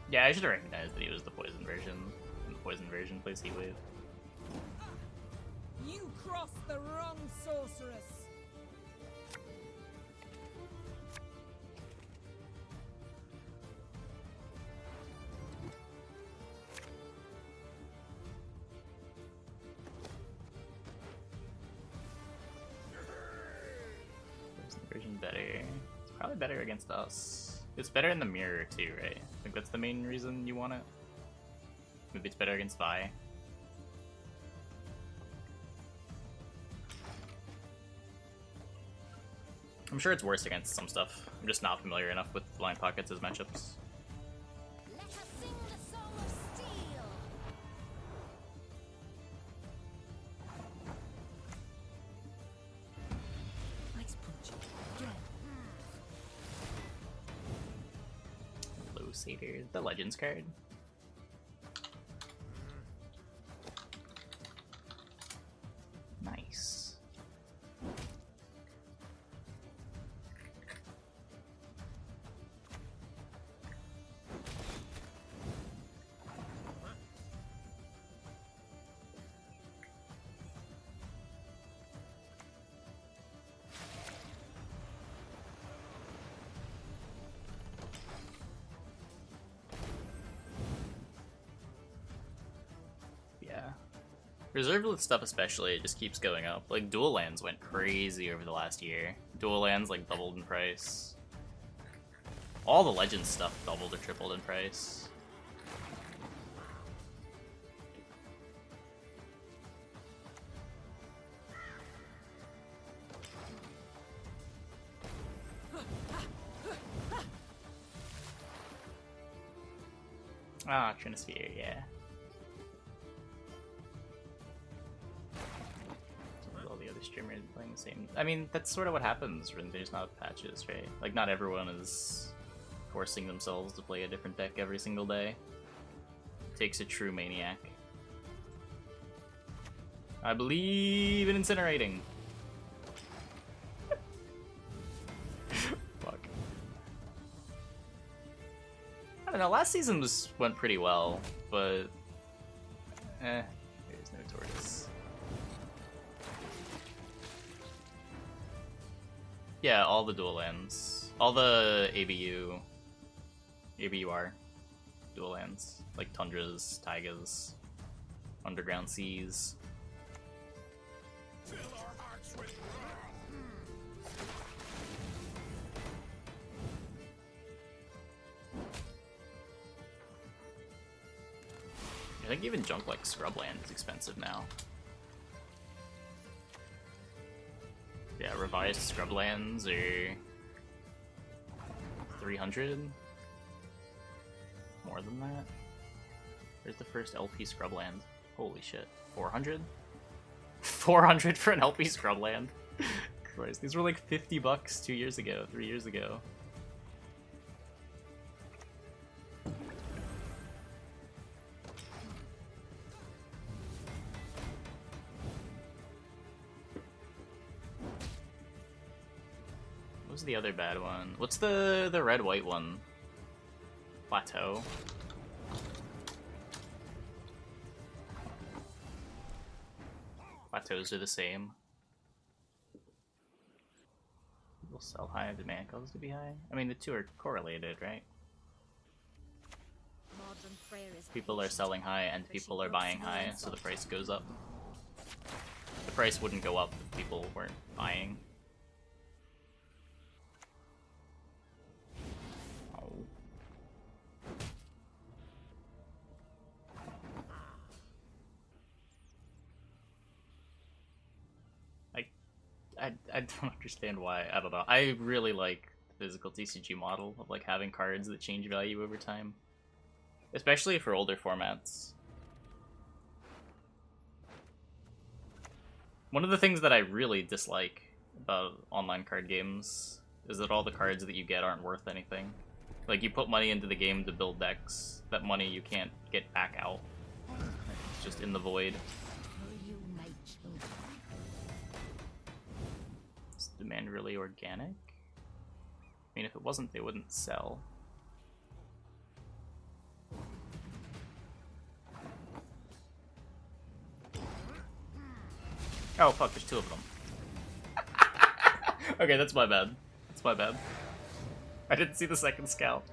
Yeah, I should have recognized that he was the poison version, and the poison version plays Heat Wave. You crossed the wrong sorceress. Poison version better. It's probably better against us. It's better in the mirror too, right? I think that's the main reason you want it. Maybe it's better against Vi. I'm sure it's worse against some stuff. I'm just not familiar enough with Blind Pockets as matchups. Let us sing the song of steel. Nice punch. Low Satyr, the Legends card. Nice. Yeah. Reserve stuff especially, it just keeps going up. Like, dual lands went crazy over the last year. Dual lands, like, doubled in price. All the Legends stuff doubled or tripled in price. Ah, Trinisphere, yeah. All the other streamers playing the same. I mean, that's sort of what happens when there's not patches, right? Like, not everyone is forcing themselves to play a different deck every single day. It takes a true maniac. I believe in incinerating. Fuck. I don't know, last season went pretty well, but there's no tortoise. Yeah, all the dual lands. All the ABUR dual lands. Like Tundras, Taigas, Underground Seas. Fill our hearts with I think even junk like Scrubland is expensive now. Yeah, revised Scrublands are 300. More than that. There's the first LP Scrubland. Holy shit. 400? 400 for an LP Scrubland? Christ, these were like 50 bucks 2 years ago, 3 years ago. What was the other bad one? What's the red-white one? Plateau. Plateaus are the same. People sell high, demand causes to be high. I mean, the two are correlated, right? People are selling high and people are buying high, so the price goes up. The price wouldn't go up if people weren't buying. I don't understand why. I don't know. I really like the physical TCG model of like having cards that change value over time, especially for older formats. One of the things that I really dislike about online card games is that all the cards that you get aren't worth anything. Like, you put money into the game to build decks, that money you can't get back out. It's just in the void. Is demand really organic? I mean, if it wasn't, they wouldn't sell. Oh fuck, there's two of them. Okay, that's my bad. That's my bad. I didn't see the second scout.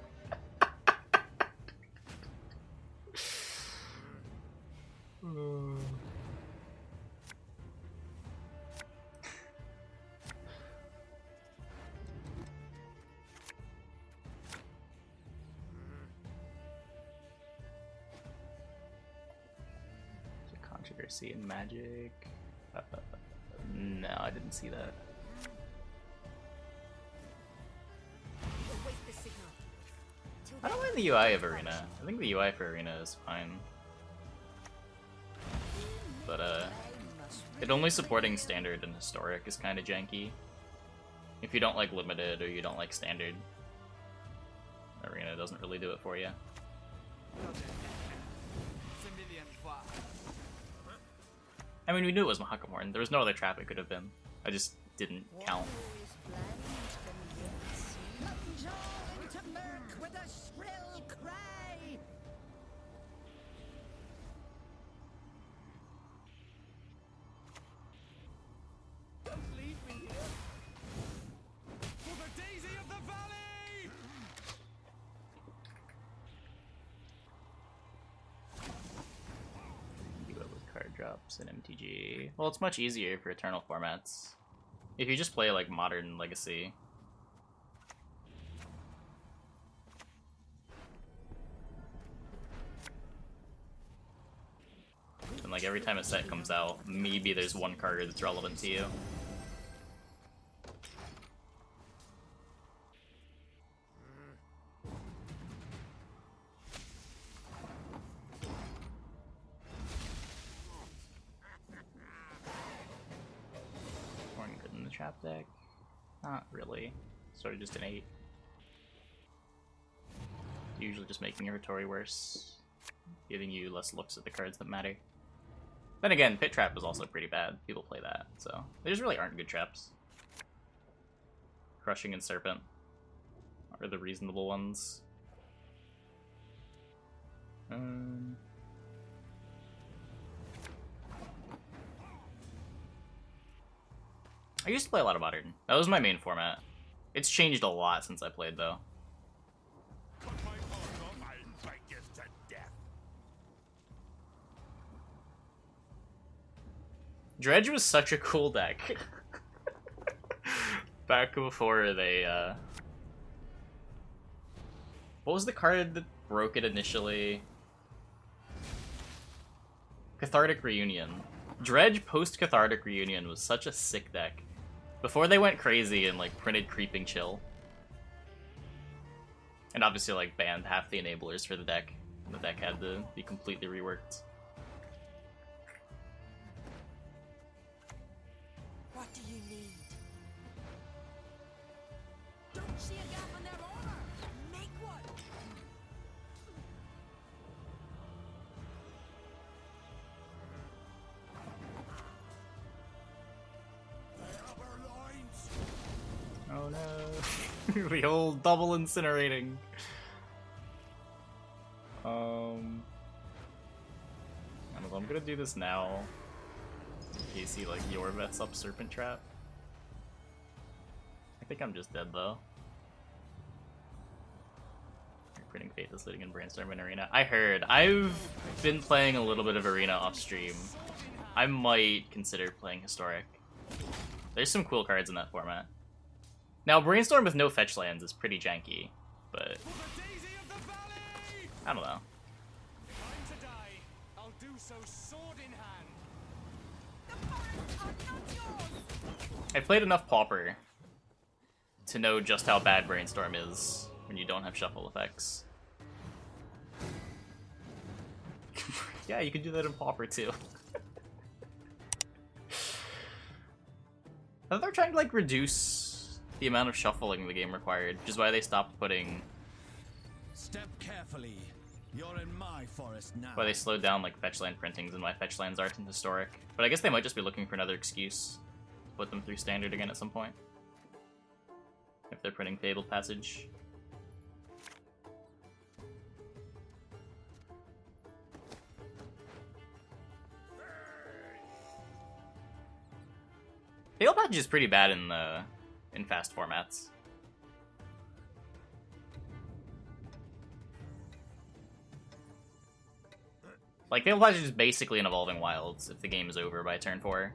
Controversy in Magic. No, I didn't see that. Await the signal. Till I don't mind the UI of Arena. I think the UI for Arena is fine. But it only supporting Standard and Historic is kind of janky. If you don't like Limited or you don't like Standard, Arena doesn't really do it for you. I mean, we knew it was Mahakamorn. There was no other trap it could have been. I just didn't count. Plunge all into murk with a shrill cry. Don't leave me here. For the Daisy of the Valley! Do it with card drops and MTG. Well, it's much easier for Eternal formats. If you just play like Modern Legacy. And like every time a set comes out, maybe there's one card that's relevant to you. More good in the trap deck? Not really. Sort of just an 8. Usually just making your Hattori worse, giving you less looks at the cards that matter. Then again, Pit Trap is also pretty bad. People play that, so they just really aren't good traps. Crushing and Serpent are the reasonable ones. I used to play a lot of Modern. That was my main format. It's changed a lot since I played, though. Cut my arms off, I'll bite you to death. Dredge was such a cool deck. Back before they, what was the card that broke it initially? Cathartic Reunion. Dredge post-Cathartic Reunion was such a sick deck. Before they went crazy and, like, printed Creeping Chill. And obviously, like, banned half the enablers for the deck. And the deck had to be completely reworked. What do you need? Don't see a gap in their armor. Make one. The upper lines! Oh no. The old double incinerating. I don't know, I'm gonna do this now. In case he, like, your vets up Serpent Trap. I think I'm just dead, though. Printing Faith is leading in Brainstorm in Arena. I heard. I've been playing a little bit of Arena off stream. I might consider playing Historic. There's some cool cards in that format. Now, Brainstorm with no fetch lands is pretty janky, but For the Daisy of the Valley! I don't know. If I'm to die, I'll do so sword in hand. The forests are not yours. I played enough Pauper to know just how bad Brainstorm is when you don't have shuffle effects. Yeah, you can do that in Pauper too. I thought they were trying to, like, reduce the amount of shuffling the game required, which is why they stopped putting... Step carefully. You're in my forest now. Why they slowed down, like, fetchland printings and why fetchlands aren't in Historic. But I guess they might just be looking for another excuse to put them through Standard again at some point. If they're printing Fabled Passage. Fabled Passage is pretty bad in fast formats. Like, Fabled Passage is basically an Evolving Wilds if the game is over by turn 4.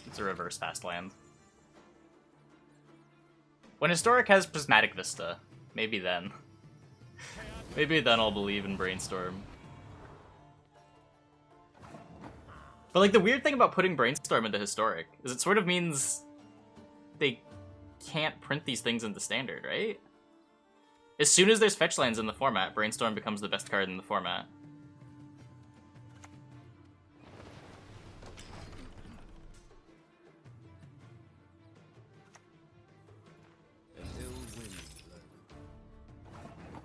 It's a reverse fast land. When Historic has Prismatic Vista, maybe then. Maybe then I'll believe in Brainstorm. But like the weird thing about putting Brainstorm into Historic is it sort of means they can't print these things into Standard, right? As soon as there's fetch lands in the format, Brainstorm becomes the best card in the format.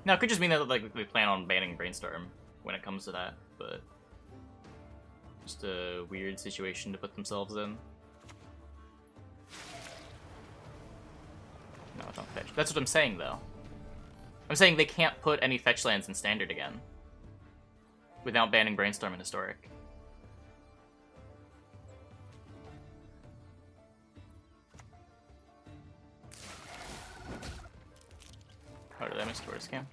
Now, it could just mean that like we plan on banning Brainstorm when it comes to that, but just a weird situation to put themselves in. No, don't fetch. That's what I'm saying, though. I'm saying they can't put any fetch lands in Standard again without banning Brainstorm and Historic. Oh, did I miss Tortoise Cam?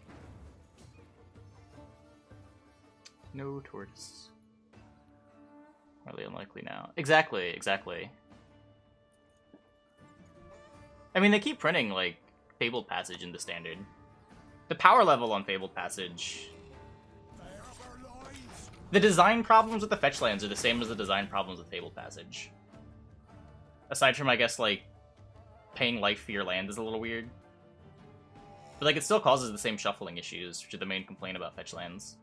No Tortoise. Highly unlikely now. Exactly, exactly. I mean, they keep printing, like, Fabled Passage into Standard. The power level on Fabled Passage... The design problems with the fetch lands are the same as the design problems with Fabled Passage. Aside from, I guess, like, paying life for your land is a little weird. But, like, it still causes the same shuffling issues, which are the main complaint about fetch lands.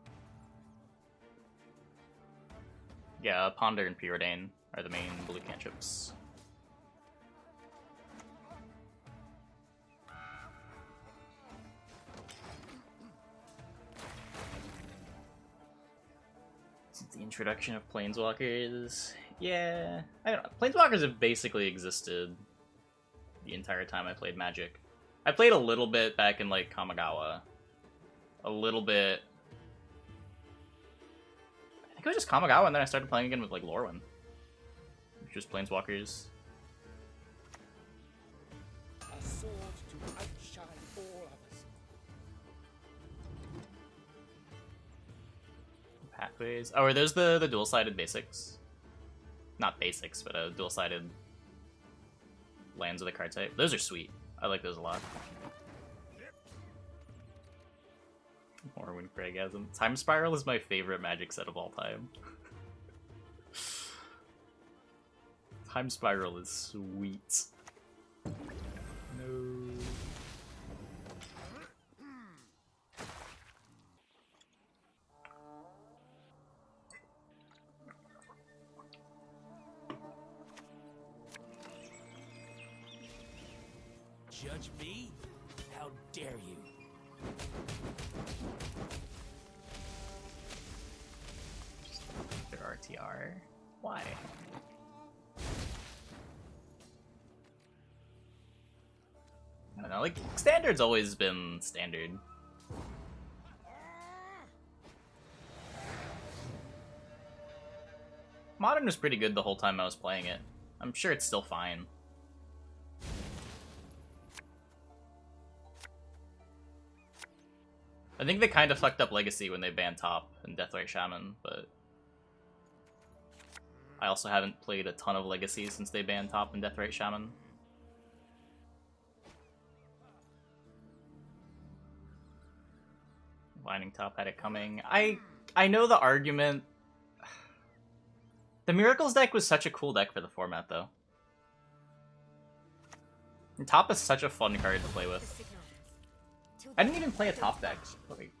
Yeah, Ponder and Preordain are the main blue cantrips. Since the introduction of Planeswalkers... Yeah... I don't know. Planeswalkers have basically existed the entire time I played Magic. I played a little bit back in, like, Kamigawa. A little bit... I think it was just Kamigawa, and then I started playing again with, like, Lorwyn. Which was Planeswalkers. A sword to outshine all others. Pathways. Oh, are those the dual-sided basics? Not basics, but dual-sided lands with a card type. Those are sweet. I like those a lot. Morrowind Craigasm. Time Spiral is my favorite Magic set of all time. Time Spiral is sweet. No. Judge me? How dare you? Their RTR. Why? I don't know, like, Standard's always been Standard. Modern was pretty good the whole time I was playing it. I'm sure it's still fine. I think they kind of fucked up Legacy when they banned Top and Deathrite Shaman, but I also haven't played a ton of Legacy since they banned Top and Deathrite Shaman. Lining Top had it coming. I know the argument. The Miracles deck was such a cool deck for the format, though. And Top is such a fun card to play with. I didn't even play a Top deck. Wait.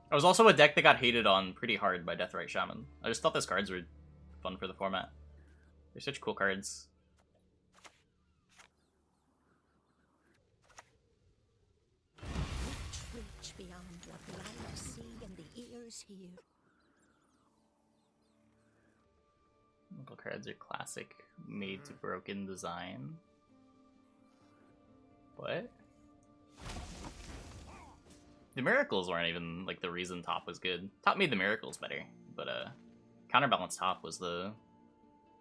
It was also a deck that got hated on pretty hard by Deathrite Shaman. I just thought those cards were fun for the format. They're such cool cards. Reach beyond what light see and the ears hear. Local cards are classic, made to broken design. What? The miracles weren't even like the reason top was good. Top made the miracles better, but counterbalance top was the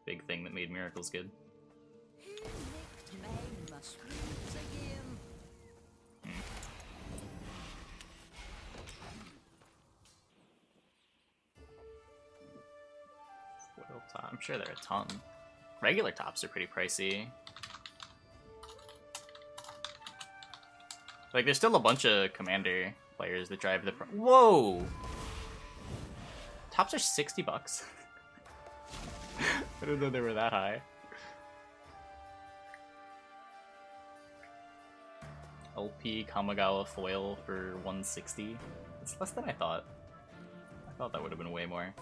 big thing that made miracles good. Who licked my mushrooms again? Foil top. I'm sure there are a ton. Regular tops are pretty pricey. Like, there's still a bunch of commander players that drive the whoa! Tops are $60. I didn't know they were that high. LP Kamigawa foil for 160. It's less than I thought. I thought that would have been way more.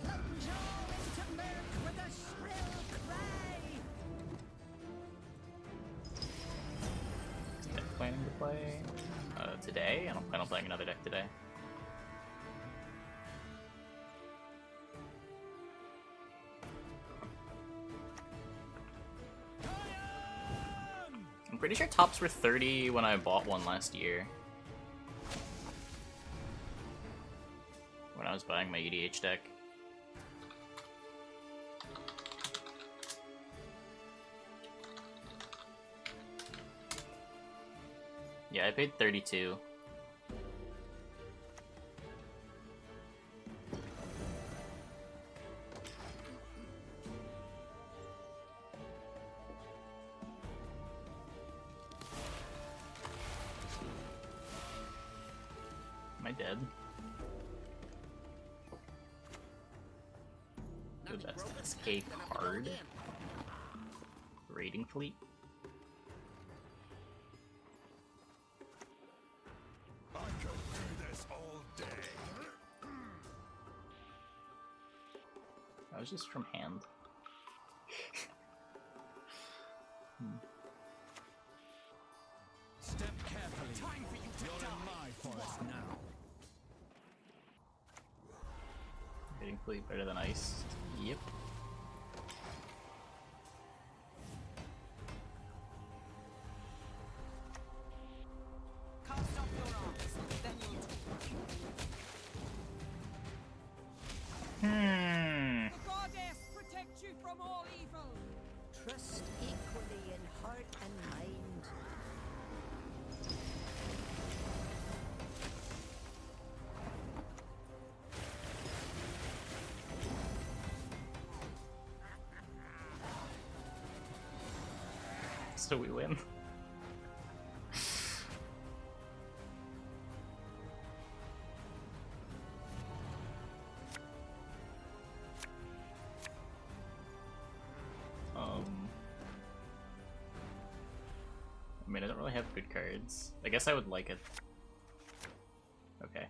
Plunge all into murk with a shrill cry. Deck planning to play today? I don't plan on playing another deck today. I'm pretty sure tops were 30 when I bought one last year. When I was buying my EDH deck. Yeah, I paid 32. Am I dead? The best SK card. Raiding fleet. I could do this all day. That was just from hand. Step carefully. Time for you to You're in my forest now. Raiding fleet better than ice. Yep. Cast off your arms, then you'll Hmm. The goddess protect you from all evil. Trust equally in heart and mind. So we win. I mean, I don't really have good cards. I guess I would like it. Okay.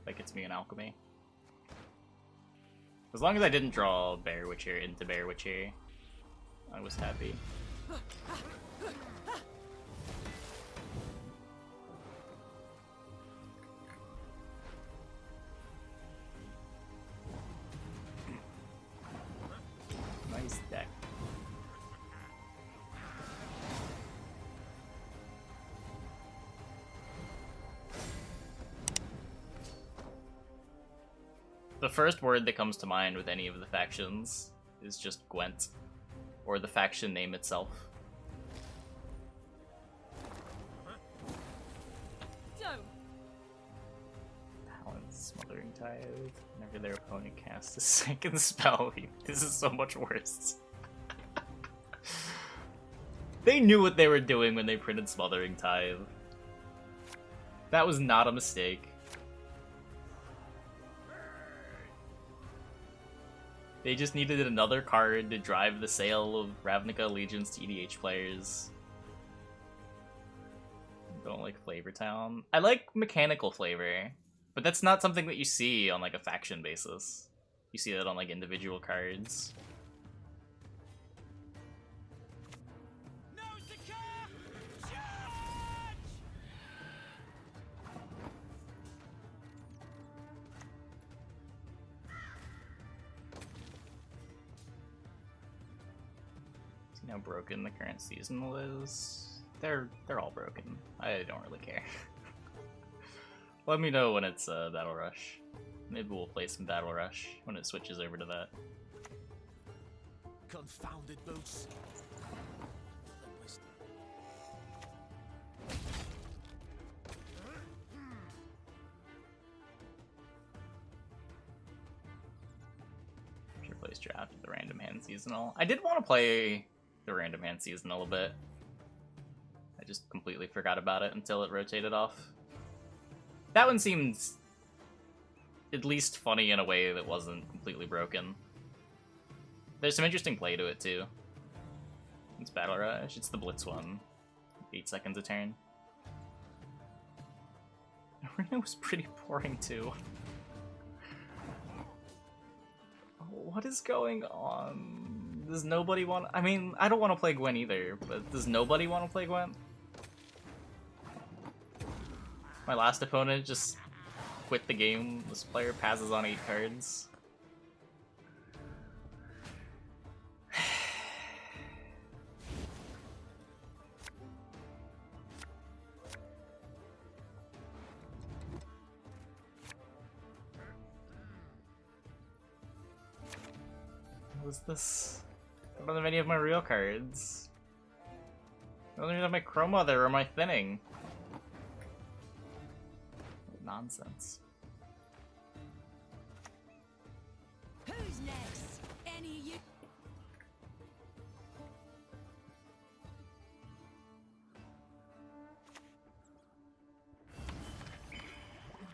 Like it's me and Alchemy. As long as I didn't draw Bear Witcher into Bear Witcher, I was happy. Nice deck. The first word that comes to mind with any of the factions is just Gwent, or the faction name itself. Don't. Talon's Smothering Tithe. Whenever their opponent casts a second spell, this is so much worse. They knew what they were doing when they printed Smothering Tithe. That was not a mistake. They just needed another card to drive the sale of Ravnica Allegiance to EDH players. Don't like Flavor Town. I like Mechanical Flavor, but that's not something that you see on like a faction basis. You see that on like individual cards. You know how broken the current seasonal is? They're all broken. I don't really care. Let me know when it's Battle Rush. Maybe we'll play some Battle Rush when it switches over to that. Confounded boots. Should place draft the random hand seasonal. I did want to play the random hand seasonal a bit. I just completely forgot about it until it rotated off. That one seemed at least funny in a way that wasn't completely broken. There's some interesting play to it too. It's Battle Rush. It's the Blitz one. 8 seconds a turn. Arena was pretty boring too. What is going on? Does nobody want... I mean, I don't want to play Gwent either, but does nobody want to play Gwent? My last opponent just quit the game. This player passes on 8 cards. What is this? I don't have any of my real cards. I don't even have my Chroma there or my Thinning. Nonsense. Who's next? Any of you?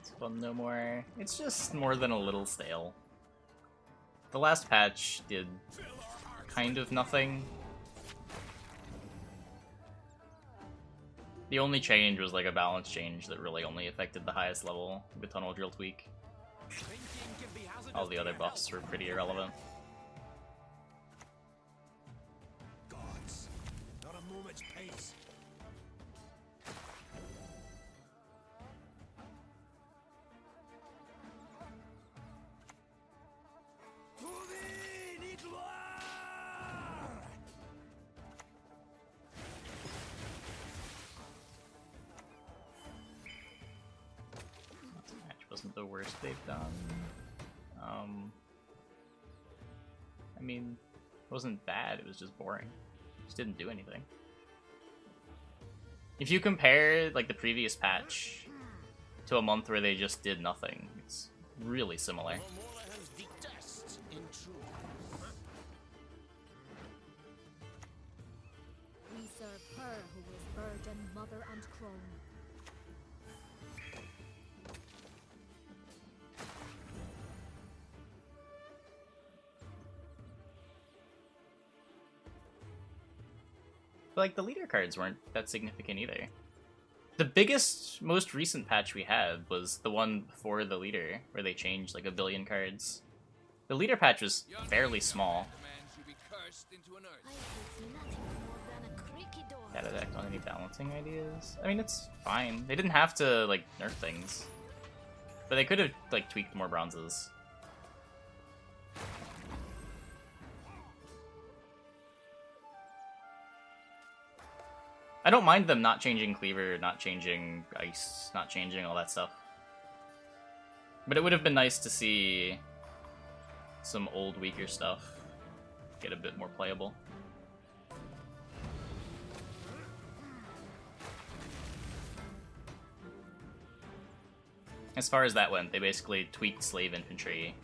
It's fun no more. It's just more than a little stale. The last patch did kind of nothing. The only change was like a balance change that really only affected the highest level, the Tunnel Drill tweak. All the other buffs were pretty irrelevant. Gods, not a moment's pace. This match wasn't the worst they've done. I mean, it wasn't bad, it was just boring. It just didn't do anything. If you compare like the previous patch to a month where they just did nothing, it's really similar. We serve her who was virgin, mother, and crone. But like the leader cards weren't that significant either. The biggest, most recent patch we had was the one before the leader, where they changed like 1 billion cards. The leader patch was fairly small. I hate nothing more than a creaky door. Data deck on any balancing ideas? I mean, it's fine. They didn't have to like nerf things, but they could have like tweaked more bronzes. I don't mind them not changing Cleaver, not changing Ice, not changing all that stuff. But it would have been nice to see some old, weaker stuff get a bit more playable. As far as that went, they basically tweaked Slave Infantry.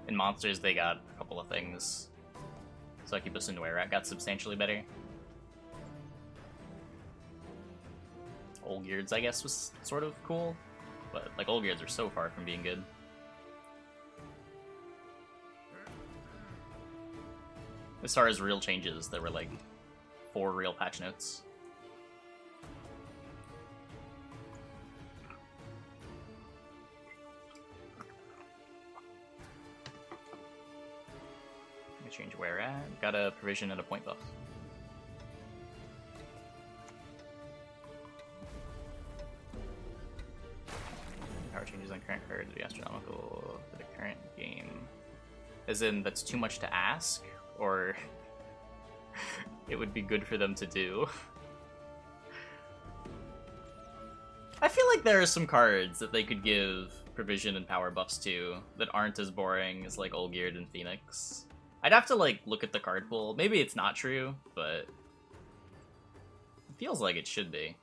In monsters, they got a couple of things. Succubus and Weyrat got substantially better. Olgiards, I guess, was sort of cool, but like Olgiards are so far from being good. As far as real changes, there were like 4 real patch notes. I'm gonna change where at. Got a provision and a point buff. Power changes on current cards would be astronomical for the current game. As in, that's too much to ask? Or it would be good for them to do. I feel like there are some cards that they could give provision and power buffs to that aren't as boring as like Olgierd and Phoenix. I'd have to like look at the card pool. Maybe it's not true, but it feels like it should be.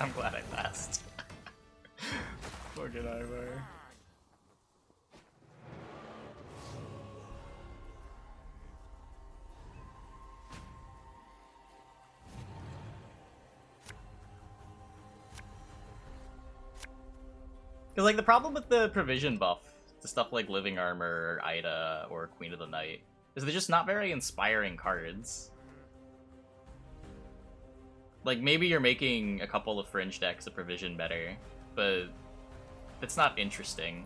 I'm glad I passed. Fucking Ivar. Because, like, the problem with the provision buff to stuff like Living Armor, or Ida, or Queen of the Night, is they're just not very inspiring cards. Like, maybe you're making a couple of fringe decks a provision better, but it's not interesting.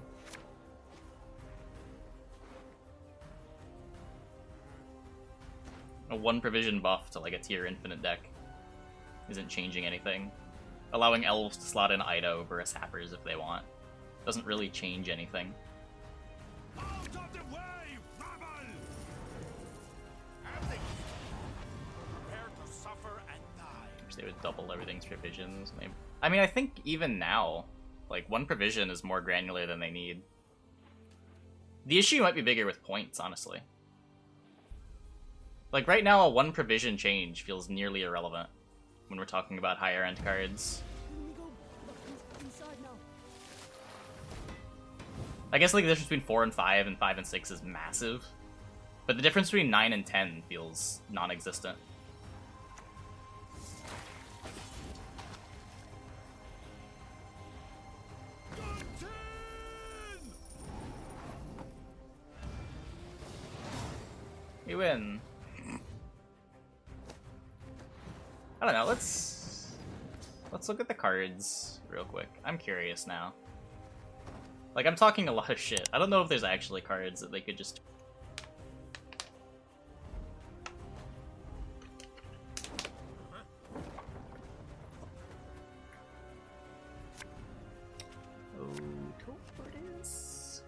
A 1 provision buff to, like, a tier infinite deck isn't changing anything. Allowing elves to slot in Ida over a sappers if they want doesn't really change anything. Out of the way, rabble! Prepare to suffer and die. Which they would double everything's provisions, maybe. I mean, I think even now, like, 1 provision is more granular than they need. The issue might be bigger with points, honestly. Like, right now, a 1 provision change feels nearly irrelevant when we're talking about higher end cards. I guess, like, the difference between 4 and 5 and 5 and 6 is massive. But the difference between 9 and 10 feels non-existent. We win. I don't know, let's look at the cards real quick. I'm curious now. Like, I'm talking a lot of shit. I don't know if there's actually cards that they could just... Oh, tortoise.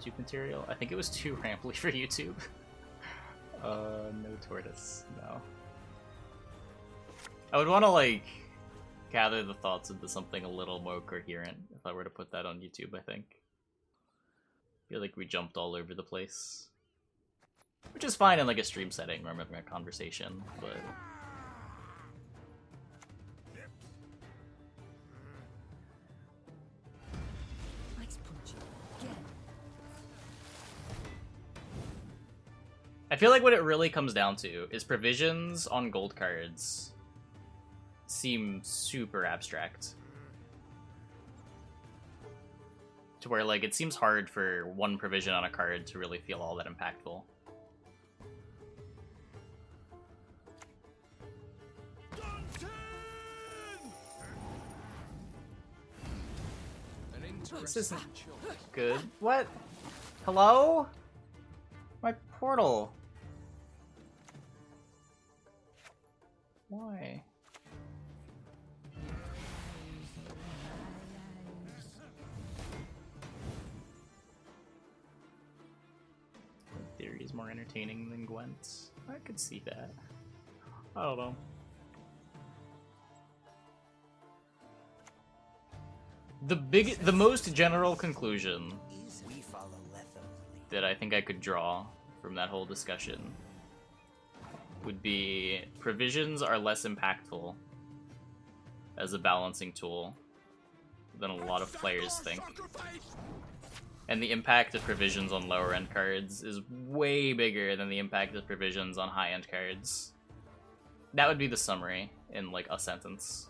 YouTube material? I think it was too rambly for YouTube. No tortoise, no. I would want to, like, gather the thoughts into something a little more coherent if I were to put that on YouTube, I think. I feel like we jumped all over the place. Which is fine in, like, a stream setting where I'm having a conversation, but... I feel like what it really comes down to is provisions on gold cards seem super abstract. To where, like, it seems hard for 1 provision on a card to really feel all that impactful. This isn't good. What? Hello? My portal. Why? Theory is more entertaining than Gwent. I could see that. I don't know. The most general conclusion that I think I could draw from that whole discussion would be provisions are less impactful as a balancing tool than a lot of players think. And the impact of provisions on lower end cards is way bigger than the impact of provisions on high end cards. That would be the summary in, like, a sentence.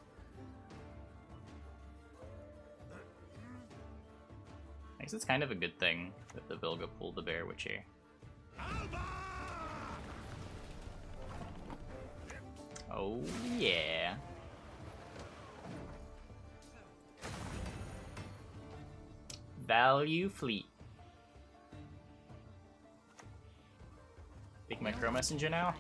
I guess it's kind of a good thing that the Vilga pulled the Bear Witch here. Oh yeah. Value Fleet. Take my Crow Messenger now.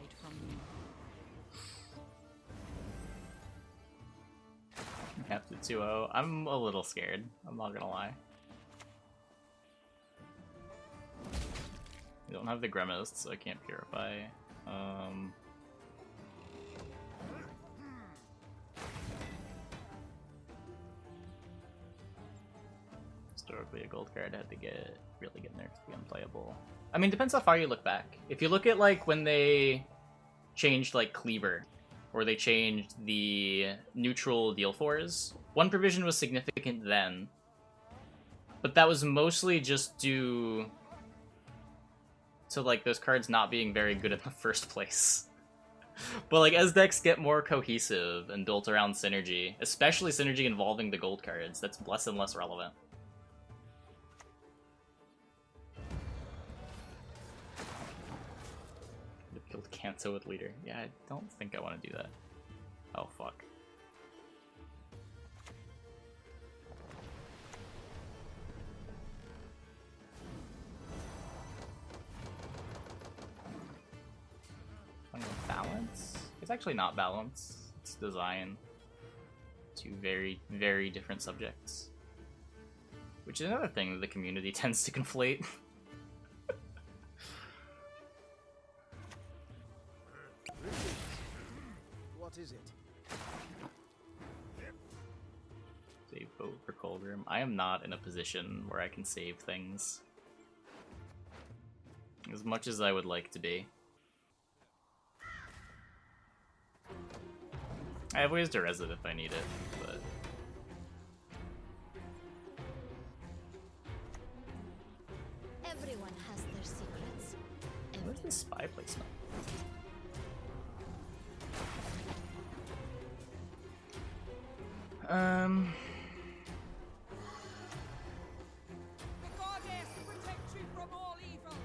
The 2-0. I'm a little scared. I'm not gonna lie. We don't have the Gremist, so I can't Purify. Historically, a gold card had to really get nerfed to be unplayable. I mean, depends how far you look back. If you look at like when they changed like Cleaver, or they changed the neutral deal fours, one provision was significant then, but that was mostly just due to like those cards not being very good in the first place. But like as decks get more cohesive and built around synergy, especially synergy involving the gold cards, that's less and less relevant. Killed Kanto with leader. Yeah, I don't think I want to do that. Oh fuck. Balance? It's actually not balance. It's design. Two very, very different subjects. Which is another thing that the community tends to conflate. What is it? Save vote for Colgrim. I am not in a position where I can save things. As much as I would like to be. I have ways to res it if I need it, but... Everyone has their secrets. What's the spy placement? The goddess protect you from all evil.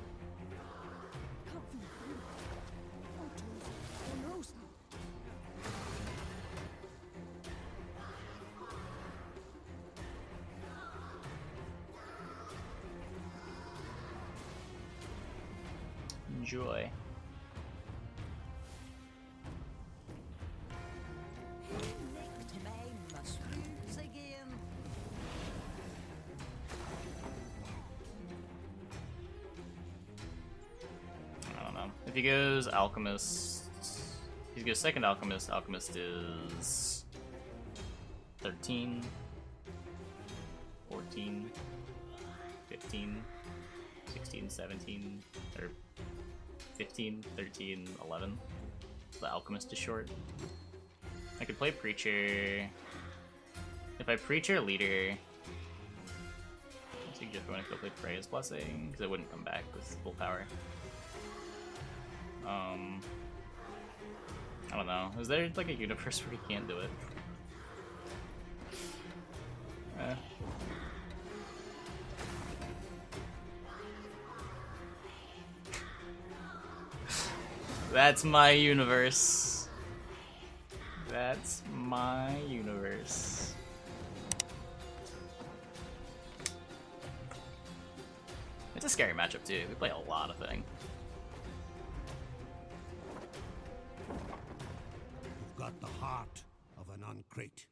Enjoy. Nicked my mushrooms again. I don't know. If he goes Alchemist... If he goes second Alchemist, Alchemist is... 13... 14... 15... 16, 17... Or 15, 13, 11. The Alchemist is short. I could play Preacher... If I Preacher Leader... I suggest I want to go play Freya's Blessing, because it wouldn't come back with full power. I don't know. Is there like a universe where you can't do it? That's my universe. That's my universe. It's a scary matchup too. We play a lot of things. You've got the heart of an uncrate.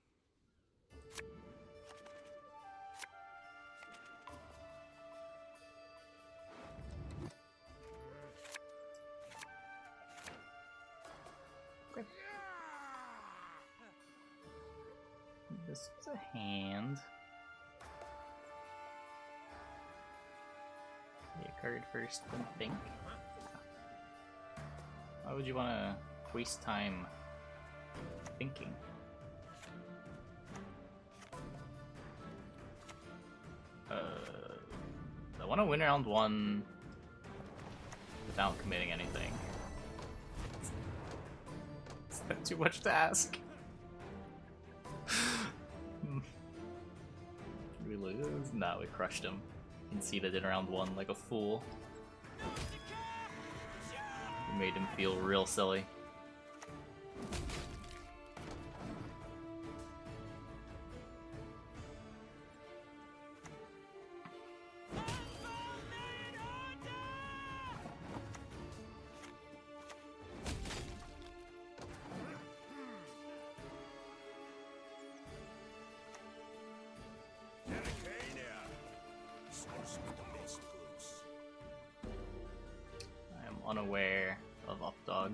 This is a hand. Play a card first, then think. Why would you want to waste time thinking? I want to win round one without committing anything. Is that too much to ask? We lose? No, we crushed him. Conceded in round one like a fool. We made him feel real silly. unaware of Updog.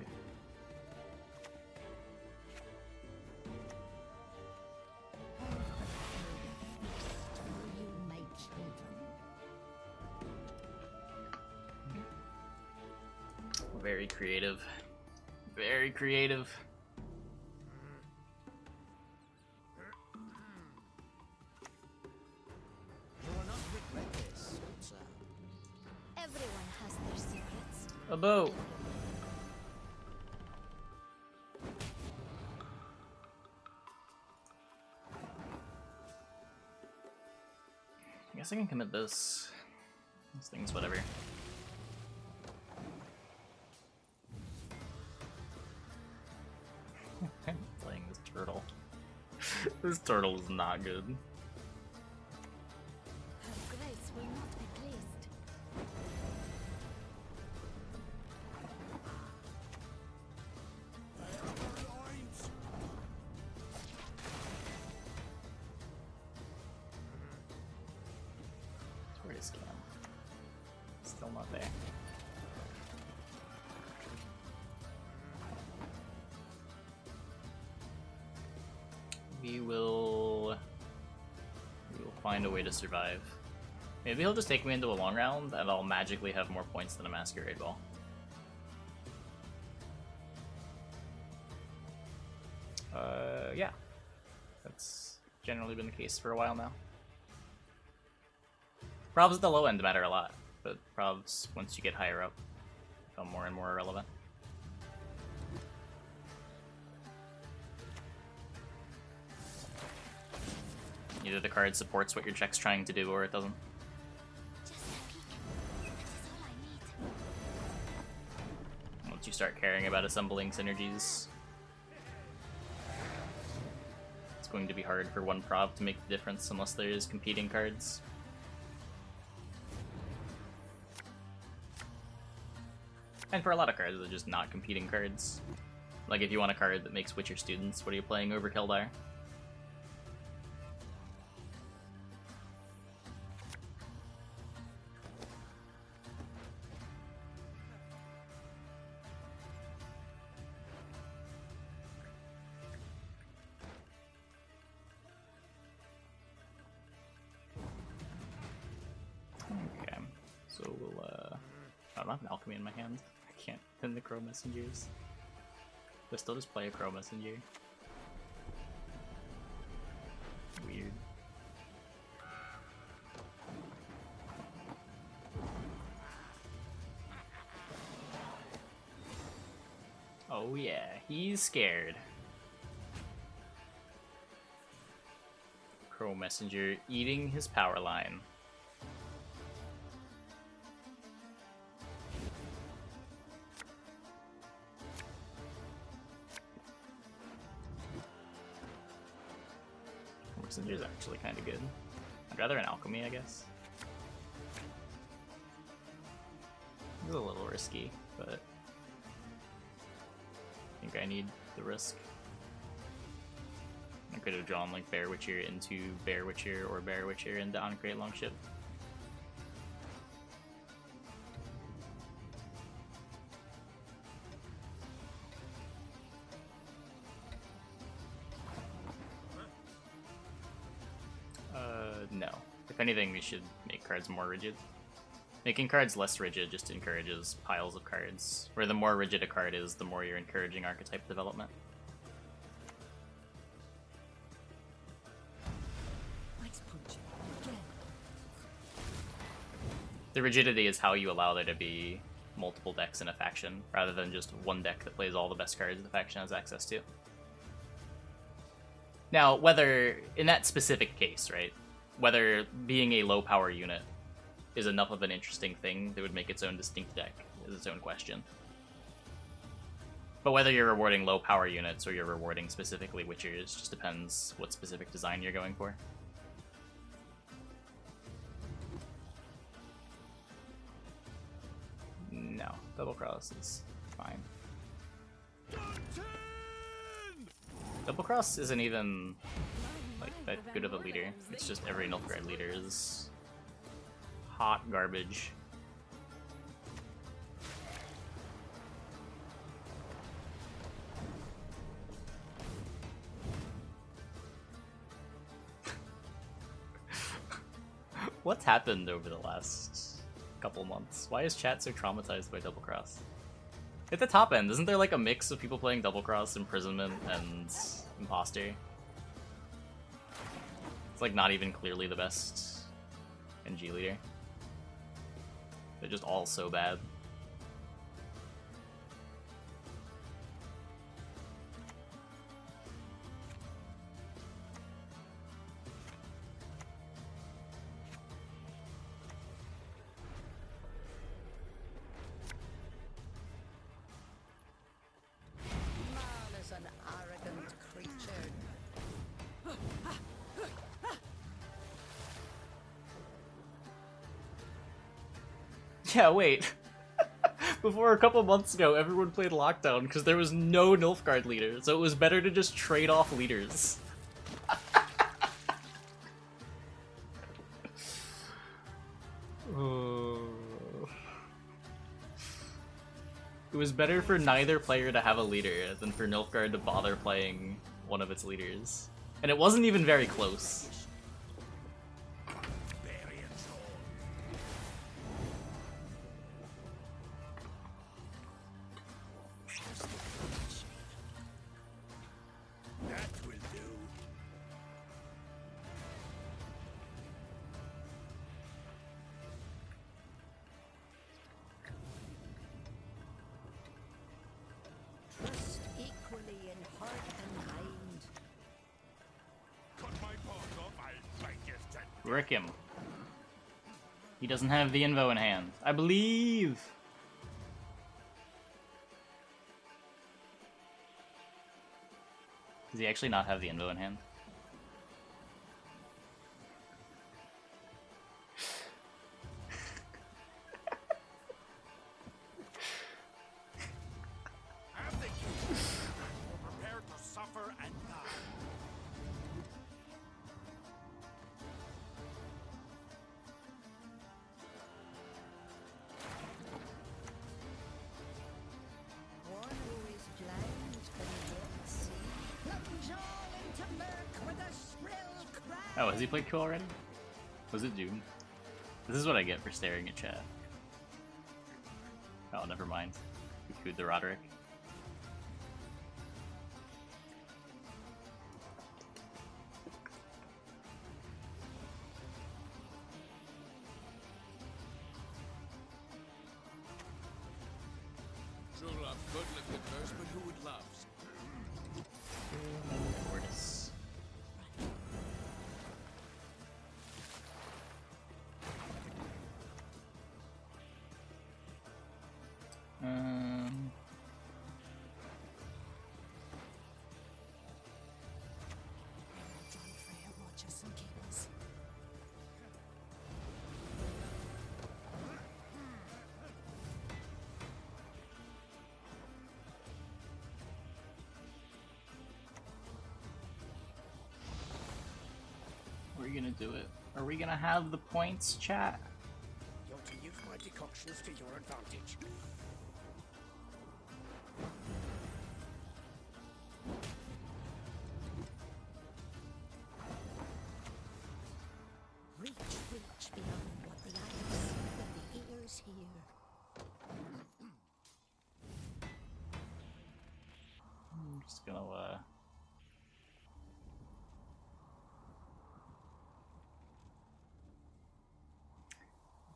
You my children. Very creative. Very creative. You will not regret this, good sir. Everyone has their secrets. A boat. I guess I can commit this. This thing's whatever. I'm playing this turtle. This turtle is not good. Her grace will not be pleased. Where is Cam? Still not there. We will find a way to survive. Maybe he'll just take me into a long round and I'll magically have more points than a Masquerade Ball. Yeah. That's generally been the case for a while now. Probs at the low end matter a lot, but probs, once you get higher up, become more and more irrelevant. Either the card supports what your check's trying to do, or it doesn't. Just a peek. That is all I need. Once you start caring about assembling synergies, it's going to be hard for one prob to make the difference unless there's competing cards. And for a lot of cards, they're just not competing cards. Like if you want a card that makes Witcher students, what are you playing over Kildare? Okay, so we'll, I don't have an alchemy in my hand. I can't pin the Crow Messengers. But still just play a Crow Messenger. Weird. Oh yeah, he's scared. Crow Messenger eating his power line. Messenger's actually kind of good. I'd rather an alchemy, I guess. It's a little risky, but I think I need the risk. I could have drawn like Bear Witcher into Bear Witcher or Bear Witcher into Uncreate Longship. No. If anything, we should make cards more rigid. Making cards less rigid just encourages piles of cards, where the more rigid a card is, the more you're encouraging archetype development. Nice punch. Again. The rigidity is how you allow there to be multiple decks in a faction, rather than just one deck that plays all the best cards the faction has access to. Now, whether, in that specific case, right, whether being a low power unit is enough of an interesting thing that would make its own distinct deck is its own question. But whether you're rewarding low power units or you're rewarding specifically Witchers just depends what specific design you're going for. No, double cross is fine. Double cross isn't even like that good of a leader. It's just every Nilfgaard leader is hot garbage. What's happened over the last couple months? Why is chat so traumatized by Double Cross? At the top end, isn't there like a mix of people playing Double Cross, Imprisonment, and Imposter? It's like not even clearly the best NG leader. They're just all so bad. Man is an arrogant creature. Yeah, wait. Before a couple months ago, everyone played Lockdown because there was no Nilfgaard leader, so it was better to just trade off leaders. It was better for neither player to have a leader than for Nilfgaard to bother playing one of its leaders. And it wasn't even very close. That will do. Trust equally in heart and mind. Cut my paws off, I'll bite your tent. Rick him. He doesn't have the invo in hand. I believe! Does he actually not have the invo in hand? Have the key. Prepare to suffer and die. One who is blind can yet see. Plunge all into murk with a shrill cry. Oh, has he played Q already? Was it Doom? This is what I get for staring at chat. Oh, never mind. We queued the Roderick. True love could lift the curse, but who would love? Mortis. John Freya watches and cables. Are we gonna do it? Are we gonna have the points, chat? You're to use my decoctions to your advantage. Reach beyond what the eyes see and the ears hear. I'm just gonna,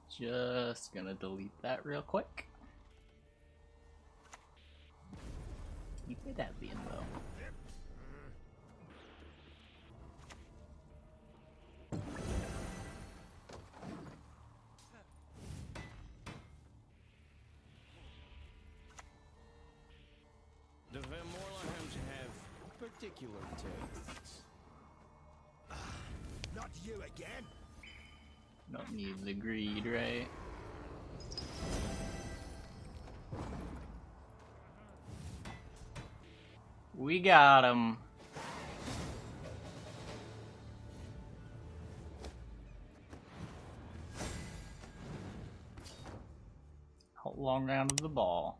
just gonna delete that real quick. You did have the info. The Vermorlahams have particular tastes. Not you again. Don't need the greed, right? We got him. Long round of the ball.